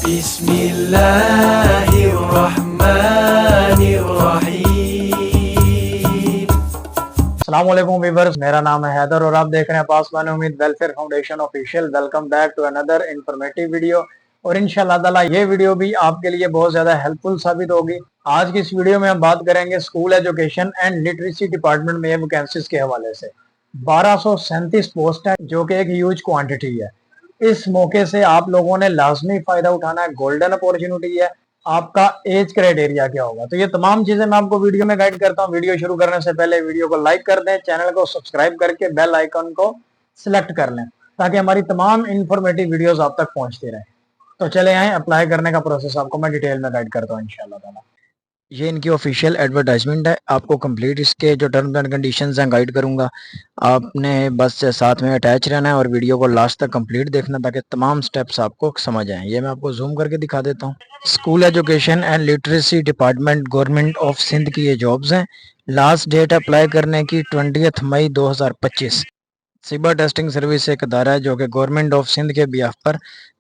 बिस्मिल्लाहिर्रहमानिर्रहीम। अस्सलामुअलैकुम वीवर्स, मेरा नाम है हैदर और आप देख रहे हैं Paswan Ummeed Welfare Foundation official. Welcome back to another informative video. और इंशाल्लाह ताला ये वीडियो भी आपके लिए बहुत ज्यादा हेल्पफुल साबित होगी। आज की इस वीडियो में हम बात करेंगे school Education and Literacy department में वैकेंसीज के हवाले से। 1237 पोस्ट है जो कि एक ह्यूज क्वांटिटी है। इस मौके से आप लोगों ने लाजमी फायदा उठाना है, गोल्डन अपॉर्चुनिटी है। आपका एज क्राइटेरिया क्या होगा, तो ये तमाम चीजें मैं आपको वीडियो में गाइड करता हूँ। वीडियो शुरू करने से पहले वीडियो को लाइक कर दें, चैनल को सब्सक्राइब करके बेल आइकन को सिलेक्ट कर लें ताकि हमारी तमाम इंफॉर्मेटिव वीडियोस आप तक पहुंचती रहे। तो चले आए, अप्लाई करने का प्रोसेस आपको मैं डिटेल में गाइड करता हूँ इंशाल्लाह ताला। ये इनकी ऑफिशियल एडवर्टाइजमेंट है। आपको कंप्लीट इसके जो टर्म्स एंड कंडीशंस हैं गाइड करूंगा। आपने बस साथ में अटैच रहना है और वीडियो को लास्ट तक कंप्लीट देखना ताकि तमाम स्टेप्स आपको समझ आएं। ये मैं आपको जूम करके दिखा देता हूँ। School Education and Literacy Department Government of Sindh की ये जॉब्स हैं। लास्ट डेट अप्लाई करने की 20 मई 2025। सिबा टेस्टिंग सर्विस एक अदारा है जो कि गवर्नमेंट ऑफ सिंध के बिहाफ पर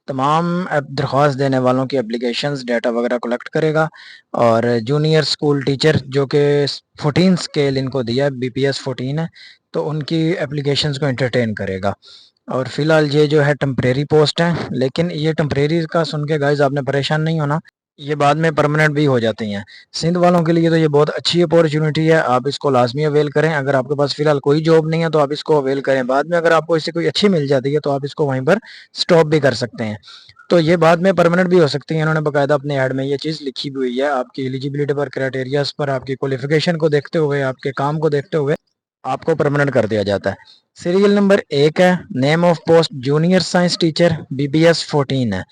तमाम दरख्वास्त देने वालों की एप्लीकेशंस डाटा वगैरह कलेक्ट करेगा। और जूनियर स्कूल टीचर जो कि 14 स्केल इनको दिया है, BPS 14 है, तो उनकी एप्लीकेशंस को एंटरटेन करेगा। और फिलहाल ये जो है टेम्परेरी पोस्ट है, लेकिन ये टेम्परेरी का सुन के गाइज आपने परेशान नहीं होना, ये बाद में परमानेंट भी हो जाती हैं। सिंध वालों के लिए तो ये बहुत अच्छी अपॉर्चुनिटी है, आप इसको लाजमी अवेल करें। अगर आपके पास फिलहाल कोई जॉब नहीं है तो आप इसको अवेल करें। बाद में अगर आपको इससे कोई अच्छी मिल जाती है तो आप इसको वहीं पर स्टॉप भी कर सकते हैं। तो ये बाद में परमानेंट भी हो सकती है। इन्होंने बाकायदा अपने ऐड में ये चीज़ लिखी भी हुई है। आपकी एलिजिबिलिटी पर, क्राइटेरियाज पर, आपकी क्वालिफिकेशन को देखते हुए, आपके काम को देखते हुए आपको परमानेंट कर दिया जाता है। सीरियल नंबर 1 है, name of post junior science teacher, BPS 14 है।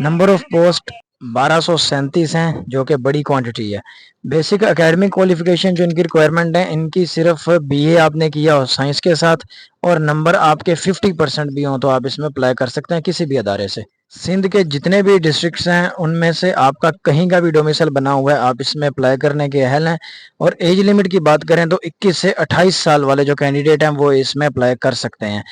नंबर ऑफ पोस्ट 1237 हैं जो कि बड़ी क्वांटिटी है। बेसिक एकेडमिक क्वालिफिकेशन जो इनकी रिक्वायरमेंट है, इनकी सिर्फ BA आपने किया हो साइंस के साथ और नंबर आपके 50% भी हो तो आप इसमें अप्लाई कर सकते हैं किसी भी अदारे से। सिंध के जितने भी डिस्ट्रिक्ट्स हैं उनमें से आपका कहीं का भी डोमिसाइल बना हुआ है, आप इसमें अप्लाई करने के अहल हैं। और एज लिमिट की बात करें तो 21 से 28 साल वाले जो कैंडिडेट हैं वो इसमें अप्लाई कर सकते हैं।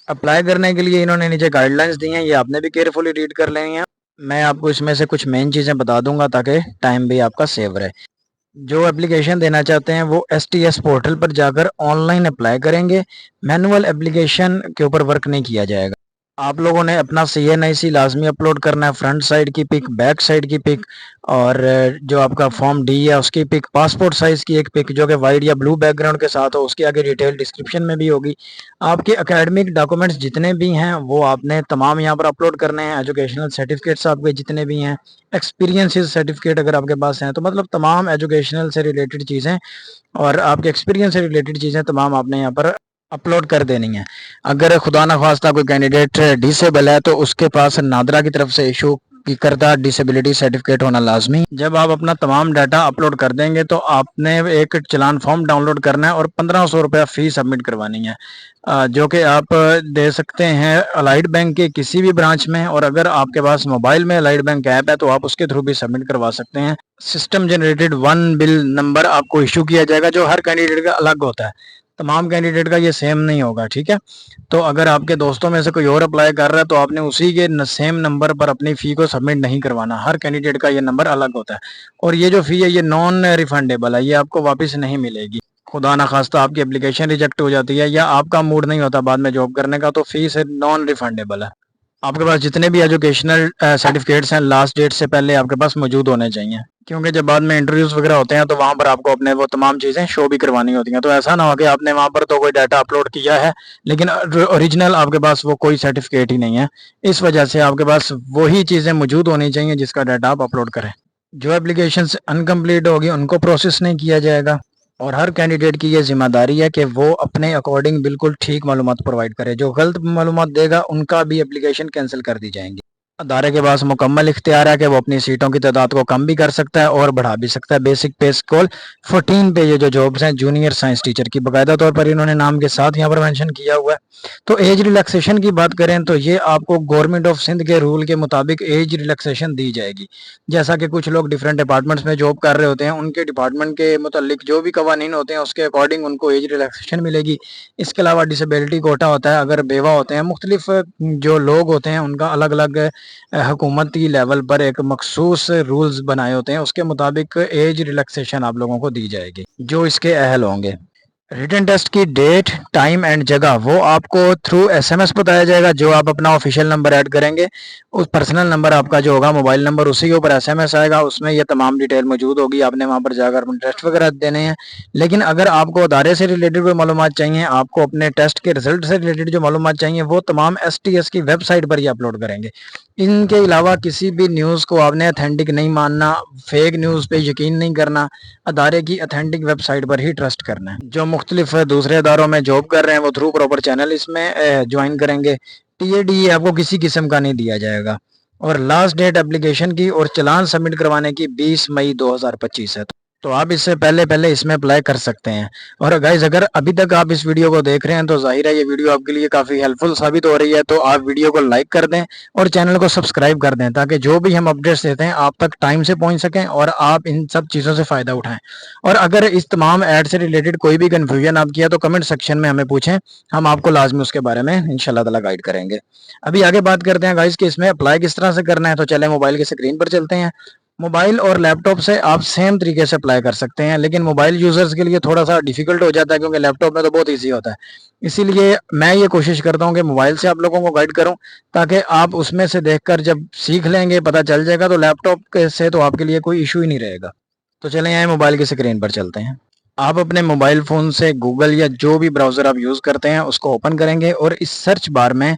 अप्लाई करने के लिए इन्होंने नीचे गाइडलाइंस दी हैं, ये आपने भी केयरफुली रीड कर लेनी है। मैं आपको इसमें से कुछ मेन चीज़ें बता दूंगा ताकि टाइम भी आपका सेव रहे। जो एप्लीकेशन देना चाहते हैं वो STS पोर्टल पर जाकर ऑनलाइन अप्लाई करेंगे। मैनुअल एप्लीकेशन के ऊपर वर्क नहीं किया जाएगा। आप लोगों ने अपना CNIC लाजमी अपलोड करना है, फ्रंट साइड की पिक, बैक साइड की पिक, और जो आपका फॉर्म D है उसकी पिक, पासपोर्ट साइज की एक पिक जो कि वाइट या ब्लू बैकग्राउंड के साथ हो, उसकी आगे डिटेल डिस्क्रिप्शन में भी होगी। आपके एकेडमिक डॉक्यूमेंट्स जितने भी हैं वो आपने तमाम यहाँ पर अपलोड करने हैं। एजुकेशनल सर्टिफिकेट्स आपके जितने भी हैं, एक्सपीरियंसेस सर्टिफिकेट अगर आपके पास हैं तो मतलब तमाम एजुकेशनल से रिलेटेड चीज़ें और आपके एक्सपीरियंस से रिलेटेड चीज़ें तमाम आपने यहाँ पर अपलोड कर देनी है। अगर खुदा न खास्ता कोई कैंडिडेट डिसेबल है तो उसके पास नादरा की तरफ से इशू की करदा डिसेबिलिटी सर्टिफिकेट होना लाजमी। जब आप अपना तमाम डाटा अपलोड कर देंगे तो आपने एक चलान फॉर्म डाउनलोड करना है और 1500 रुपया फीस सबमिट करवानी है, जो कि आप दे सकते हैं अलाइड बैंक के किसी भी ब्रांच में। और अगर आपके पास मोबाइल में अलाइड बैंक ऐप है तो आप उसके थ्रू भी सबमिट करवा सकते हैं। सिस्टम जनरेटेड 1 बिल नंबर आपको इशू किया जाएगा जो हर कैंडिडेट का अलग होता है, तमाम कैंडिडेट का ये सेम नहीं होगा, ठीक है। तो अगर आपके दोस्तों में से कोई और अप्लाई कर रहा है तो आपने उसी के सेम नंबर पर अपनी फ़ी को सबमिट नहीं करवाना। हर कैंडिडेट का ये नंबर अलग होता है और ये जो फ़ी है ये नॉन रिफंडेबल है, ये आपको वापस नहीं मिलेगी। खुदा ना खास्ता आपकी एप्लीकेशन रिजेक्ट हो जाती है या आपका मूड नहीं होता बाद में जॉब करने का तो फीस नॉन रिफंडेबल है। आपके पास जितने भी एजुकेशनल सर्टिफिकेट्स हैं लास्ट डेट से पहले आपके पास मौजूद होने चाहिए, क्योंकि जब बाद में इंटरव्यूज वगैरह होते हैं तो वहाँ पर आपको अपने वो तमाम चीज़ें शो भी करवानी होती हैं। तो ऐसा ना हो कि आपने वहाँ पर तो कोई डाटा अपलोड किया है लेकिन ओरिजिनल आपके पास वो कोई सर्टिफिकेट ही नहीं है। इस वजह से आपके पास वही चीज़ें मौजूद होनी चाहिए जिसका डाटा आप अपलोड करें। जो एप्लीकेशन अनकम्प्लीट होगी उनको प्रोसेस नहीं किया जाएगा और हर कैंडिडेट की ये जिम्मेदारी है कि वो अपने अकॉर्डिंग बिल्कुल ठीक मालूमात प्रोवाइड करे। जो गलत मालूमात देगा उनका भी एप्लीकेशन कैंसिल कर दी जाएंगी। अदारे के पास मुकम्मल इख्तियार है कि वो अपनी सीटों की तादाद को कम भी कर सकता है और बढ़ा भी सकता है। बेसिक पे स्केल 14 पे ये जो जॉब्स हैं जूनियर साइंस टीचर की बाकायदा तौर पर इन्होंने नाम के साथ यहाँ पर मेंशन किया हुआ है। तो एज रिलैक्सेशन की बात करें तो ये आपको गवर्नमेंट ऑफ सिंध के रूल के मुताबिक एज रिलैक्सेशन दी जाएगी। जैसा कि कुछ लोग डिफरेंट डिपार्टमेंट्स में जॉब कर रहे होते हैं, उनके डिपार्टमेंट के मुतालिक जो भी कवानीन होते हैं उसके अकॉर्डिंग उनको एज रिलैक्सेशन मिलेगी। इसके अलावा डिसेबिलिटी कोटा होता है, अगर बेवा होते हैं, मुख्तलिफ जो लोग होते हैं उनका अलग अलग हुकूमत की लेवल पर एक मखसूस रूल्स बनाए होते हैं, उसके मुताबिक एज रिलैक्सेशन आप लोगों को दी जाएगी जो इसके अहल होंगे। रिटन टेस्ट की डेट, टाइम एंड जगह वो आपको थ्रू एसएमएस बताया जाएगा, जो आप अपना ऑफिशियल नंबर ऐड करेंगे, उस पर्सनल नंबर आपका जो होगा मोबाइल नंबर, उसी के ऊपर एसएमएस आएगा, उसमें ये तमाम डिटेल मौजूद होगी, आपने वहां पर जाकर अपने टेस्ट वगैरह देने हैं। लेकिन अगर आपको अदारे से रिलेटेड कोई मालूमात चाहिए, आपको अपने टेस्ट के रिजल्ट से रिलेटेड जो मालूमात चाहिए, वो तमाम एसटीएस की वेबसाइट पर ही अपलोड करेंगे। इनके अलावा किसी भी न्यूज़ को आपने अथेंटिक नहीं मानना, फेक न्यूज़ पे यकीन नहीं करना, अदारे की अथेंटिक वेबसाइट पर ही ट्रस्ट करना है। जो मुख्तलिफ दूसरे अदारों में जॉब कर रहे हैं वो थ्रू प्रॉपर चैनल इसमें ज्वाइन करेंगे। टीएडी आपको किसी किस्म का नहीं दिया जाएगा। और लास्ट डेट एप्लीकेशन की और चालान सबमिट करवाने की 20 मई 2025 है, तो आप इससे पहले पहले इसमें अप्लाई कर सकते हैं। और गाइज अगर अभी तक आप इस वीडियो को देख रहे हैं तो जाहिर है ये वीडियो आपके लिए काफ़ी हेल्पफुल साबित हो रही है, तो आप वीडियो को लाइक कर दें और चैनल को सब्सक्राइब कर दें, ताकि जो भी हम अपडेट्स देते हैं आप तक टाइम से पहुंच सकें और आप इन सब चीज़ों से फ़ायदा उठाएं। और अगर इस तमाम ऐड से रिलेटेड कोई भी कन्फ्यूजन आप किया तो कमेंट सेक्शन में हमें पूछें, हम आपको लाजमी उसके बारे में इंशाल्लाह ताला गाइड करेंगे। अभी आगे बात करते हैं गाइज कि इसमें अप्लाई किस तरह से करना है, तो चले मोबाइल की स्क्रीन पर चलते हैं। मोबाइल और लैपटॉप से आप सेम तरीके से अप्लाई कर सकते हैं, लेकिन मोबाइल यूजर्स के लिए थोड़ा सा डिफिकल्ट हो जाता है, क्योंकि लैपटॉप में तो बहुत इजी होता है। इसीलिए मैं ये कोशिश करता हूँ कि मोबाइल से आप लोगों को गाइड करूँ, ताकि आप उसमें से देखकर जब सीख लेंगे, पता चल जाएगा, तो लैपटॉप से तो आपके लिए कोई इशू ही नहीं रहेगा। तो चलें यहाँ मोबाइल की स्क्रीन पर चलते हैं। आप अपने मोबाइल फ़ोन से गूगल या जो भी ब्राउज़र आप यूज़ करते हैं उसको ओपन करेंगे, और इस सर्च बार में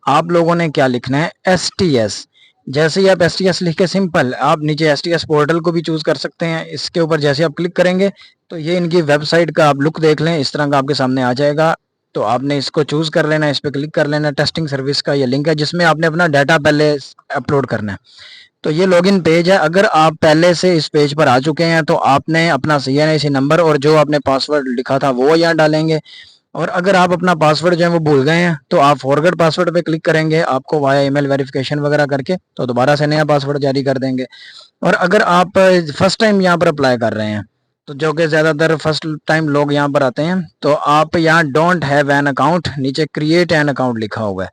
आप लोगों ने क्या लिखना है, एसटीएस। जैसे ही आप एसटीएस लिख के सिंपल आप नीचे एसटीएस पोर्टल को भी चूज़ कर सकते हैं। इसके ऊपर जैसे आप क्लिक करेंगे तो ये इनकी वेबसाइट का आप लुक देख लें, इस तरह का आपके सामने आ जाएगा। तो आपने इसको चूज़ कर लेना है, इस पर क्लिक कर लेना। टेस्टिंग सर्विस का ये लिंक है जिसमें आपने अपना डाटा पहले अपलोड करना है। तो ये लॉगिन पेज है। अगर आप पहले से इस पेज पर आ चुके हैं तो आपने अपना CNIC नंबर और जो आपने पासवर्ड लिखा था वो यहाँ डालेंगे। और अगर आप अपना पासवर्ड जो है वो भूल गए हैं तो आप फॉरगेट पासवर्ड पे क्लिक करेंगे, आपको वाया ईमेल वेरिफिकेशन वगैरह करके तो दोबारा से नया पासवर्ड जारी कर देंगे। और अगर आप फर्स्ट टाइम यहाँ पर अप्लाई कर रहे हैं, तो जो कि ज़्यादातर फर्स्ट टाइम लोग यहाँ पर आते हैं, तो आप यहाँ डोंट हैव एन अकाउंट, नीचे क्रिएट एन अकाउंट लिखा हुआ है,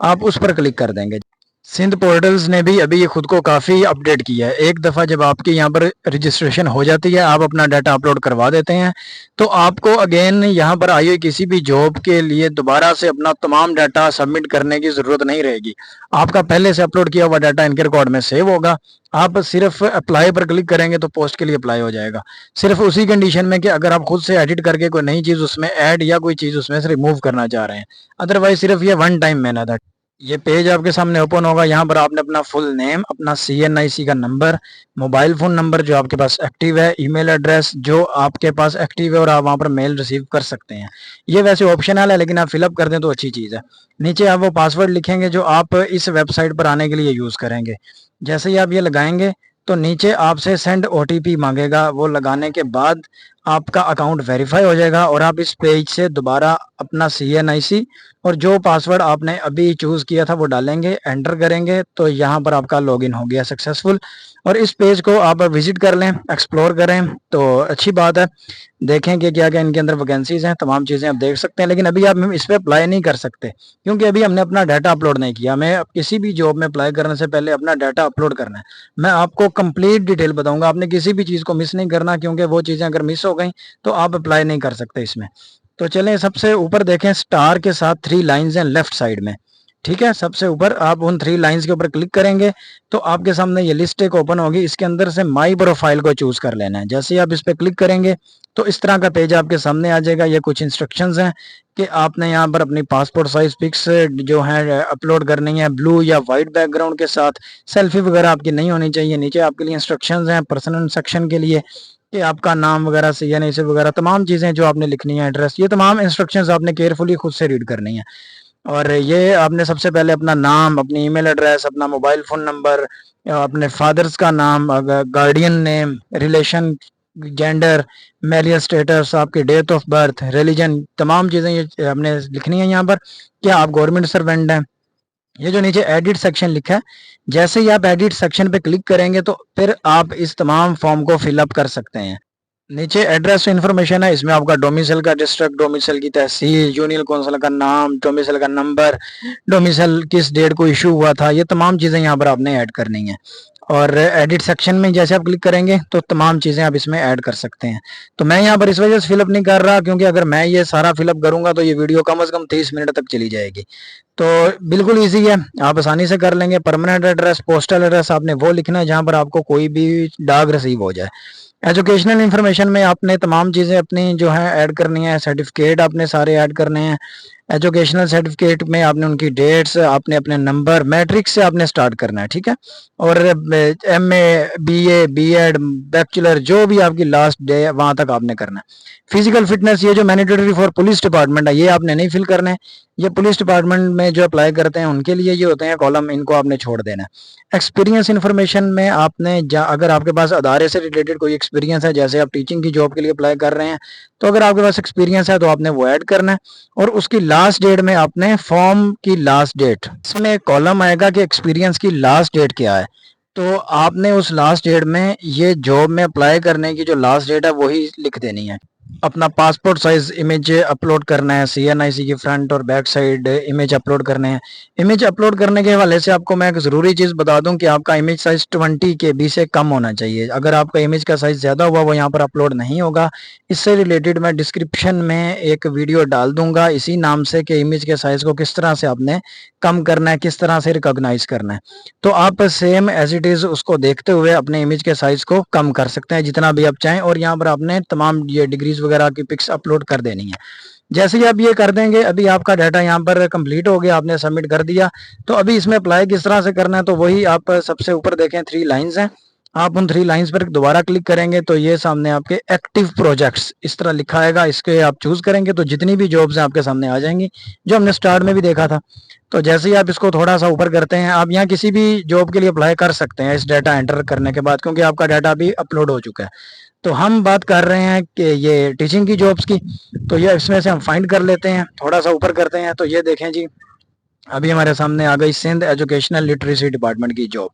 आप उस पर क्लिक कर देंगे। सिंध पोर्टल्स ने भी अभी ये खुद को काफ़ी अपडेट किया है। एक दफ़ा जब आपकी यहाँ पर रजिस्ट्रेशन हो जाती है, आप अपना डाटा अपलोड करवा देते हैं, तो आपको अगेन यहाँ पर आई हुई किसी भी जॉब के लिए दोबारा से अपना तमाम डाटा सबमिट करने की ज़रूरत नहीं रहेगी। आपका पहले से अपलोड किया हुआ डाटा इनके रिकॉर्ड में सेव होगा। आप सिर्फ अप्लाई पर क्लिक करेंगे तो पोस्ट के लिए अप्लाई हो जाएगा, सिर्फ उसी कंडीशन में कि अगर आप खुद से एडिट करके कोई नई चीज़ उसमें ऐड या कोई चीज़ उसमें से रिमूव करना चाह रहे हैं। अदरवाइज सिर्फ ये वन टाइम मेहनत है। ये पेज आपके सामने ओपन होगा। यहाँ पर आपने अपना फुल नेम, अपना CNIC का नंबर, मोबाइल फ़ोन नंबर जो आपके पास एक्टिव है, ईमेल एड्रेस जो आपके पास एक्टिव है और आप वहाँ पर मेल रिसीव कर सकते हैं। ये वैसे ऑप्शनल है, लेकिन आप फिलअप कर दें तो अच्छी चीज़ है। नीचे आप वो पासवर्ड लिखेंगे जो आप इस वेबसाइट पर आने के लिए यूज़ करेंगे। जैसे ही आप ये लगाएंगे तो नीचे आपसे सेंड OTP मांगेगा। वो लगाने के बाद आपका अकाउंट वेरीफाई हो जाएगा और आप इस पेज से दोबारा अपना CNIC और जो पासवर्ड आपने अभी चूज़ किया था वो डालेंगे, एंटर करेंगे, तो यहाँ पर आपका लॉगिन हो गया सक्सेसफुल। और इस पेज को आप विजिट कर लें, एक्सप्लोर करें तो अच्छी बात है। देखें कि क्या क्या इनके अंदर वैकेंसीज हैं, तमाम चीज़ें आप देख सकते हैं। लेकिन अभी आप इस पर अप्लाई नहीं कर सकते, क्योंकि अभी हमने अपना डाटा अपलोड नहीं किया। हमें किसी भी जॉब में अप्लाई करने से पहले अपना डाटा अपलोड करना है। मैं आपको कंप्लीट डिटेल बताऊंगा, आपने किसी भी चीज़ को मिस नहीं करना, क्योंकि वो चीज़ें अगर मिस हो गई तो आप अप्लाई नहीं कर सकते इसमें। तो चलें सबसे ऊपर देखें, स्टार के साथ 3 लाइन्स हैं लेफ्ट साइड में, ठीक है। सबसे ऊपर आप उन 3 लाइन्स के ऊपर क्लिक करेंगे तो आपके सामने ये लिस्ट एक ओपन होगी। इसके अंदर से माई प्रोफाइल को चूज कर लेना है। जैसे ही आप इस पर क्लिक करेंगे तो इस तरह का पेज आपके सामने आ जाएगा। ये कुछ इंस्ट्रक्शंस हैं कि आपने यहाँ पर अपनी पासपोर्ट साइज पिक्स जो है अपलोड करनी है, ब्लू या वाइट बैकग्राउंड के साथ। सेल्फी वगैरह आपकी नहीं होनी चाहिए। नीचे आपके लिए इंस्ट्रक्शंस हैं पर्सनल सेक्शन के लिए कि आपका नाम वगैरह, CNIC वगैरह तमाम चीज़ें जो आपने लिखनी है, एड्रेस, ये तमाम इंस्ट्रक्शंस आपने केयरफुली खुद से रीड करनी है। और ये आपने सबसे पहले अपना नाम, अपनी ईमेल एड्रेस, अपना मोबाइल फ़ोन नंबर, अपने फादर्स का नाम, guardian name, relation, gender, Meryl status, आपकी डेट ऑफ बर्थ, रिलीजन, तमाम चीज़ें ये हमने लिखनी है यहाँ पर। क्या आप गवर्नमेंट सर्वेंट हैं। ये जो नीचे एडिट सेक्शन लिखा है, जैसे ही आप एडिट सेक्शन पे क्लिक करेंगे तो फिर आप इस तमाम फॉर्म को फिलअप कर सकते हैं। नीचे एड्रेस इन्फॉर्मेशन है, इसमें आपका डोमिसाइल का डिस्ट्रिक्ट, डोमिसाइल की तहसील, यूनियन काउंसिल का नाम, डोमिसाइल का नंबर, डोमिसाइल किस डेट को इशू हुआ था, ये तमाम चीज़ें यहाँ पर आपने ऐड करनी है। और एडिट सेक्शन में जैसे आप क्लिक करेंगे तो तमाम चीज़ें आप इसमें ऐड कर सकते हैं। तो मैं यहाँ पर इस वजह से फिलअप नहीं कर रहा क्योंकि अगर मैं ये सारा फिलअप करूंगा तो ये वीडियो कम से कम 30 मिनट तक चली जाएगी। तो बिल्कुल ईजी है, आप आसानी से कर लेंगे। परमानेंट एड्रेस, पोस्टल एड्रेस आपने वो लिखना है जहाँ पर आपको कोई भी डाक रिसीव हो जाए। एजुकेशनल इन्फॉर्मेशन में आपने तमाम चीज़ें अपनी जो है ऐड करनी है। सर्टिफिकेट आपने सारे ऐड करने हैं। एजुकेशनल सर्टिफिकेट में आपने उनकी डेट्स, आपने अपने नंबर, मैट्रिक से आपने स्टार्ट करना है, ठीक है। और एमए, बीए, बीएड, बैचलर, जो भी आपकी लास्ट डे है वहां तक आपने करना है। फिजिकल फिटनेस, ये जो मैंडेटरी फॉर पुलिस डिपार्टमेंट है, ये आपने नहीं फिल करना है। ये पुलिस डिपार्टमेंट में जो अप्लाई करते हैं उनके लिए ये होते हैं कॉलम, इनको आपने छोड़ देना है। एक्सपीरियंस इन्फॉर्मेशन में आपने अगर आपके पास अदारे से रिलेटेड कोई एक्सपीरियंस है, जैसे आप टीचिंग की जॉब के लिए अप्लाई कर रहे हैं, तो अगर आपके पास एक्सपीरियंस है तो आपने वो ऐड करना है। और उसकी लास्ट डेट में आपने फॉर्म की लास्ट डेट, इसमें कॉलम आएगा कि एक्सपीरियंस की लास्ट डेट क्या है, तो आपने उस लास्ट डेट में ये जॉब में अप्लाई करने की जो लास्ट डेट है वही लिख देनी है। अपना पासपोर्ट साइज इमेज अपलोड करना है, सीएनआईसी की फ्रंट और बैक साइड इमेज अपलोड करने हैं। इमेज अपलोड करने के हवाले से आपको मैं एक ज़रूरी चीज़ बता दूं कि आपका इमेज साइज 20 KB से कम होना चाहिए। अगर आपका इमेज का साइज ज़्यादा हुआ वो यहाँ पर अपलोड नहीं होगा। इससे रिलेटेड मैं डिस्क्रिप्शन में एक वीडियो डाल दूंगा इसी नाम से कि इमेज के साइज को किस तरह से आपने कम करना है, किस तरह से रिकॉग्नाइज करना है। तो आप सेम एज इट इज़ उसको देखते हुए अपने इमेज के साइज को कम कर सकते हैं जितना भी आप चाहें। और यहाँ पर आपने तमाम ये डिग्रीज वगैरह की पिक्स अपलोड कर देनी है। जैसे ही आप ये कर देंगे, अभी आपका डाटा यहाँ पर कंप्लीट हो गया, आपने सबमिट कर दिया। तो अभी इसमें अप्लाई किस तरह से करना है, तो वही आप सबसे ऊपर देखें 3 लाइंस हैं। आप उन 3 लाइंस पर दोबारा क्लिक करेंगे तो ये सामने आपके एक्टिव प्रोजेक्ट्स इस तरह लिखा आएगा। इसके आप चूज करेंगे तो जितनी भी जॉब्स हैं आपके सामने आ जाएंगी, जो हमने स्टार्ट में भी देखा था। तो जैसे ही आप इसको थोड़ा सा ऊपर करते हैं, आप यहाँ किसी भी जॉब के लिए अप्लाई कर सकते हैं इस डाटा एंटर करने के बाद, क्योंकि आपका डाटा भी अपलोड हो चुका है। तो हम बात कर रहे हैं कि ये टीचिंग की जॉब्स की, तो ये इसमें से हम फाइंड कर लेते हैं। थोड़ा सा ऊपर करते हैं तो ये देखें जी, अभी हमारे सामने आ गई सिंध एजुकेशनल लिटरेसी डिपार्टमेंट की जॉब।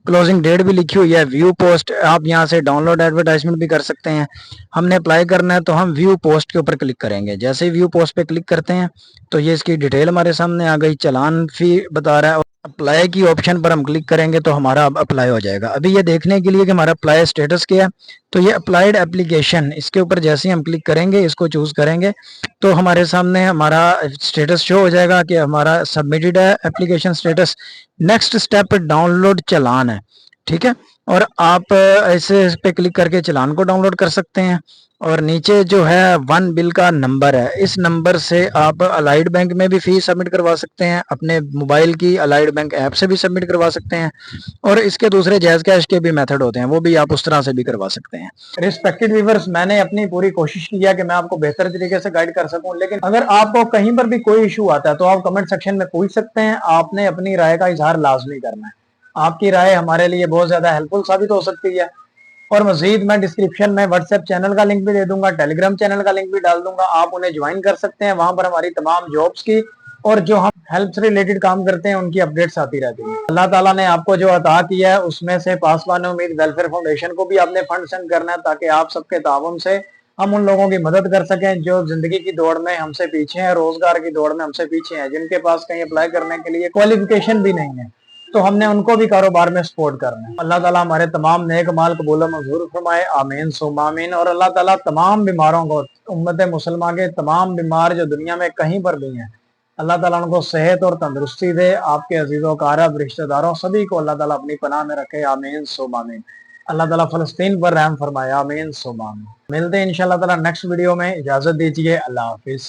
क्लोजिंग डेट भी लिखी हुई है। व्यू पोस्ट, आप यहाँ से डाउनलोड एडवर्टाइजमेंट भी कर सकते हैं। हमने अप्लाई करना है तो हम व्यू पोस्ट के ऊपर क्लिक करेंगे। जैसे ही व्यू पोस्ट पे क्लिक करते हैं तो ये इसकी डिटेल हमारे सामने आ गई। चालान फी बता रहा है। अप्लाई की ऑप्शन पर हम क्लिक करेंगे तो हमारा अब अप्लाई हो जाएगा। अभी ये देखने के लिए कि हमारा अप्लाई स्टेटस क्या है, तो ये अप्लाइड एप्लीकेशन, इसके ऊपर जैसे ही हम क्लिक करेंगे, इसको चूज करेंगे, तो हमारे सामने हमारा स्टेटस शो हो जाएगा कि हमारा सबमिटेड है application status. Next step download challan है, ठीक है। और आप ऐसे पे क्लिक करके चालान को डाउनलोड कर सकते हैं। और नीचे जो है 1 बिल का नंबर है, इस नंबर से आप अलाइड बैंक में भी फीस सबमिट करवा सकते हैं, अपने मोबाइल की अलाइड बैंक ऐप से भी सबमिट करवा सकते हैं। और इसके दूसरे जैज कैश के भी मेथड होते हैं, वो भी आप उस तरह से भी करवा सकते हैं। रिस्पेक्टेड व्यूअर्स, मैंने अपनी पूरी कोशिश की है कि मैं आपको बेहतर तरीके से गाइड कर सकूं, लेकिन अगर आपको कहीं पर भी कोई इशू आता है तो आप कमेंट सेक्शन में पूछ सकते हैं। आपने अपनी राय का इजहार लाजमी करना है। आपकी राय हमारे लिए बहुत ज्यादा हेल्पफुल साबित हो सकती है। और मजीद मैं डिस्क्रिप्शन में व्हाट्सएप चैनल का लिंक भी दे दूंगा, टेलीग्राम चैनल का लिंक भी डाल दूंगा। आप उन्हें ज्वाइन कर सकते हैं। वहां पर हमारी तमाम जॉब्स की और जो हम हेल्प से रिलेटेड काम करते हैं उनकी अपडेट्स आती रहती हैं। अल्लाह ताला ने आपको जो अता किया है उसमें से पासवान उम्मीद वेलफेयर फाउंडेशन को भी आपने फंड सेंड करना है, ताकि आप सबके ताउन से हम उन लोगों की मदद कर सकें जो जिंदगी की दौड़ में हमसे पीछे हैं, रोजगार की दौड़ में हमसे पीछे हैं, जिनके पास कहीं अप्लाई करने के लिए क्वालिफिकेशन भी नहीं है। तो हमने उनको भी कारोबार में सपोर्ट करना है। अल्लाह ताला हमारे तमाम नेक माल कबूल मंजूर फरमाए, आमीन सुम्मा आमीन। और अल्लाह ताला तमाम बीमारों को, उम्मत मुसलमान के तमाम बीमार जो दुनिया में कहीं पर भी हैं, अल्लाह ताला उनको सेहत और तंदुरुस्ती दे। आपके अजीजों कारब रिश्तेदारों सभी को अल्लाह ताला अपनी पनाह में रखे, आमीन सुम्मा आमीन। अल्लाह ताला फलस्तीन पर रहम फरमाए, आमीन सुम्मा आमीन। मिलते हैं इंशाअल्लाह ताला नेक्स्ट वीडियो में। इजाजत दीजिए, अल्लाह हाफिज।